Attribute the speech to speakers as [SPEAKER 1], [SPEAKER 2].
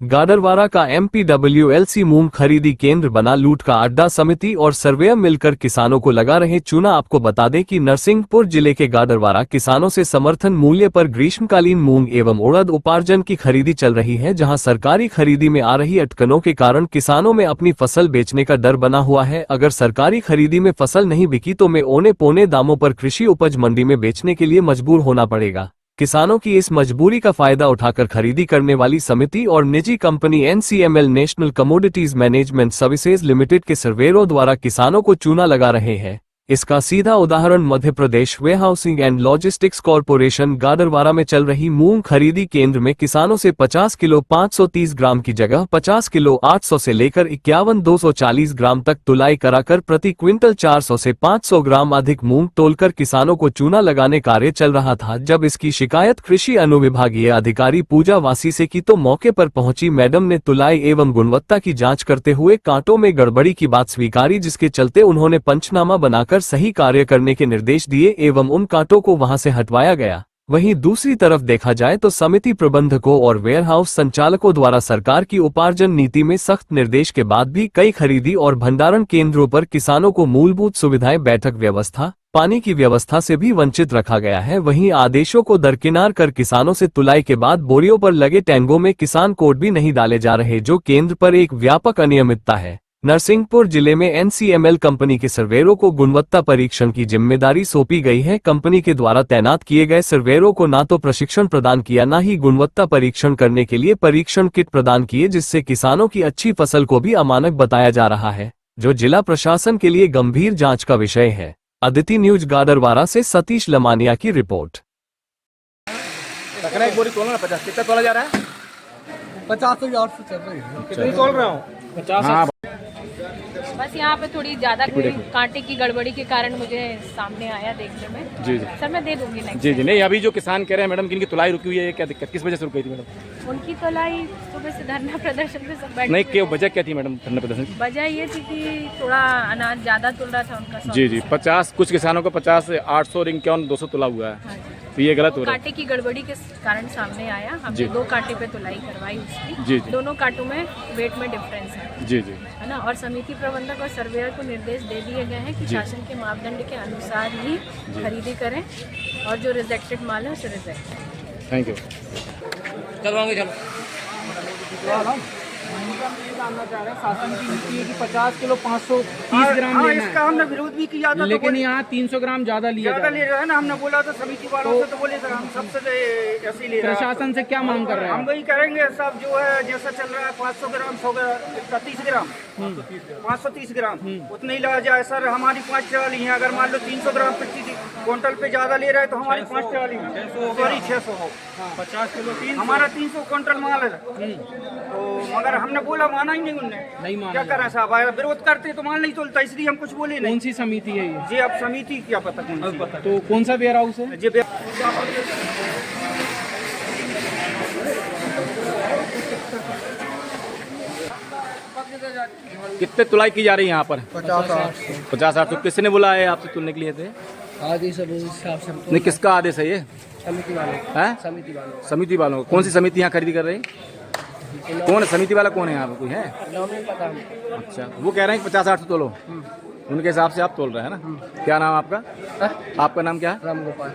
[SPEAKER 1] गाडरवारा का MPWLC मूंग खरीदी केंद्र बना लूट का अड्डा। समिति और सर्वेयर मिलकर किसानों को लगा रहे चूना। आपको बता दें कि नरसिंहपुर जिले के गाडरवारा किसानों से समर्थन मूल्य पर ग्रीष्मकालीन मूंग एवं उड़द उपार्जन की खरीदी चल रही है, जहां सरकारी खरीदी में आ रही अटकनों के कारण किसानों में अपनी फसल बेचने का डर बना हुआ है। अगर सरकारी खरीदी में फसल नहीं बिकी तो में औने पौने दामों पर कृषि उपज मंडी में बेचने के लिए मजबूर होना पड़ेगा। किसानों की इस मजबूरी का फायदा उठाकर खरीदी करने वाली समिति और निजी company NCML national commodities management services limited के सर्वेयरों द्वारा किसानों को चूना लगा रहे हैं। इसका सीधा उदाहरण Madhya Pradesh warehousing and logistics corporation Gadarwara में चल रही मूंग खरीदी केंद्र में किसानों से 50 किलो 530 ग्राम की जगह 50 किलो 800 से लेकर 51 240 ग्राम तक तुलाई कराकर प्रति क्विंटल 400 से 500 ग्राम अधिक मूंग तोलकर किसानों को चूना लगाने कार्य चल रहा था। जब इसकी शिकायत कृषि अनुविभागीय अधिकारी पूजा वासी से की तो मौके पर पहुंची मैडम ने तुलाई एवं गुणवत्ता की जाँच करते हुए कांटों में गड़बड़ी की बात स्वीकारी, जिसके चलते उन्होंने पंचनामा बनाकर सही कार्य करने के निर्देश दिए एवं उन कांटों को वहां से हटवाया गया। वहीं दूसरी तरफ देखा जाए तो समिति प्रबंधकों और वेयरहाउस संचालकों द्वारा सरकार की उपार्जन नीति में सख्त निर्देश के बाद भी कई खरीदी और भंडारण केंद्रों पर किसानों को मूलभूत सुविधाएं, बैठक व्यवस्था, पानी की व्यवस्था से भी वंचित रखा गया है। वहीं आदेशों को दरकिनार कर किसानों से तुलाई के बाद बोरियों पर लगे टैंगों में किसान कोड भी नहीं डाले जा रहे, जो केंद्र पर एक व्यापक अनियमितता है। नरसिंहपुर जिले में NCML कंपनी के सर्वेयरों को गुणवत्ता परीक्षण की जिम्मेदारी सौंपी गई है। कंपनी के द्वारा तैनात किए गए सर्वेयरों को न तो प्रशिक्षण प्रदान किया, न ही गुणवत्ता परीक्षण करने के लिए परीक्षण किट प्रदान किए, जिससे किसानों की अच्छी फसल को भी अमानक बताया जा रहा है, जो जिला प्रशासन के लिए गंभीर जांच का विषय है। अदिति न्यूज गाडरवारा से सतीश लमानिया की रिपोर्ट।
[SPEAKER 2] एक बोरी तोलना 50 कितना तोला जा रहा है?
[SPEAKER 3] 50,000 से चल रही है।
[SPEAKER 2] कितनी तोल रहा हूँ? 50। हाँ
[SPEAKER 4] बस यहाँ पे थोड़ी ज्यादा कांटे की गड़बड़ी के कारण मुझे सामने आया देखने में।
[SPEAKER 2] जी जी
[SPEAKER 4] सर मैं दे दूंगी नेक्स्ट।
[SPEAKER 2] जी जी नहीं, अभी जो किसान कह रहे हैं मैडम कि इनकी तुलाई रुकी हुई है, क्या दिक्कत, किस वजह से रुक गई थी मैडम?
[SPEAKER 4] उनकी तुलाई सुबह से धरना प्रदर्शन पे सब बैठे
[SPEAKER 2] नहीं,
[SPEAKER 4] हुए
[SPEAKER 2] क्यों,
[SPEAKER 4] थे।
[SPEAKER 2] वजह क्या थी मैडम धरना प्रदर्शन की?
[SPEAKER 4] वजह ये थी कि थोड़ा अनाज ज्यादा तुल रहा था उनका।
[SPEAKER 2] जी जी 50, कुछ किसानों को 50 800 और 51 200 तुला हुआ है।
[SPEAKER 4] हाँ जी।
[SPEAKER 2] तो ये गलत हो रहा है।
[SPEAKER 4] कांटे की गड़बड़ी के कारण सामने आया। हमने 2 कांटे पे तुलाई करवाई उसकी।
[SPEAKER 2] जी जी
[SPEAKER 4] दोनों कांटों में वेट में डिफरेंस है।
[SPEAKER 2] जी जी
[SPEAKER 4] है ना। और समिति प्रबंधक और सर्वेयर को निर्देश दे दिए गए हैं कि शासन के मापदंड के अनुसार ही खरीदी करें और जो रिजेक्टेड माल है उसे रिजेक्ट करें।
[SPEAKER 2] Thank you.
[SPEAKER 5] चलवाओगे चलो।
[SPEAKER 3] जानना चाह रहे हैं, शासन की नीति है कि 50 किलो 530 ग्राम लेना है।
[SPEAKER 6] इसका हमने विरोध भी किया था,
[SPEAKER 3] लेकिन यहाँ 300 ग्राम ज्यादा लिया
[SPEAKER 6] ज्यादा ले रहे हैं ना। हमने बोला था समिति वालों से, तो बोले सर हम सबसे ऐसे ही ले रहे हैं।
[SPEAKER 3] प्रशासन से क्या मांग कर रहे
[SPEAKER 6] हम
[SPEAKER 3] हैं?
[SPEAKER 6] वही करेंगे सब जो है जैसा चल रहा है 500 ग्राम 100 ग्राम 30 ग्राम 530 ग्राम उतने ही लाया जाए सर। हमारी 5 ट्राली है, अगर मान लो 300 ग्राम प्रति क्विंटल पे ज्यादा ले रहे हैं तो हमारी 5 ट्राली है, सॉरी 600 हो। 50 किलो हमारा 300 क्विंटल माल है। तो मगर हमने बोला, माना ही नहीं उनने।
[SPEAKER 3] नहीं माना।
[SPEAKER 6] क्या करें साहब, विरोध करते तो माल नहीं तोलता, इसलिए हम कुछ बोले नहीं।
[SPEAKER 3] कौन सी समिति है ये?
[SPEAKER 6] जी अब समिति क्या पता कौन सी।
[SPEAKER 3] तो कौन सा वेयर हाउस है?
[SPEAKER 6] जी
[SPEAKER 2] कितने तुलाई की जा रही है यहाँ पर? 50 800। किसने बोला है आपसे तुलने के लिए थे?
[SPEAKER 3] आदेश हिसाब से
[SPEAKER 2] नहीं, किसका आदेश है ये?
[SPEAKER 3] समिति वाले।
[SPEAKER 2] है
[SPEAKER 3] समिति वाले।
[SPEAKER 2] समिति वालों को। कौन सी समिति यहाँ खरीदी कर रही? कौन है समिति वाला, कौन है यहाँ पे, कोई है?
[SPEAKER 3] नहीं पता।
[SPEAKER 2] अच्छा, वो कह रहे हैं कि 50 800 तोलो, उनके हिसाब से आप तोल रहे हैं ना। क्या नाम आपका? आपका नाम क्या है?
[SPEAKER 3] राम गोपाल।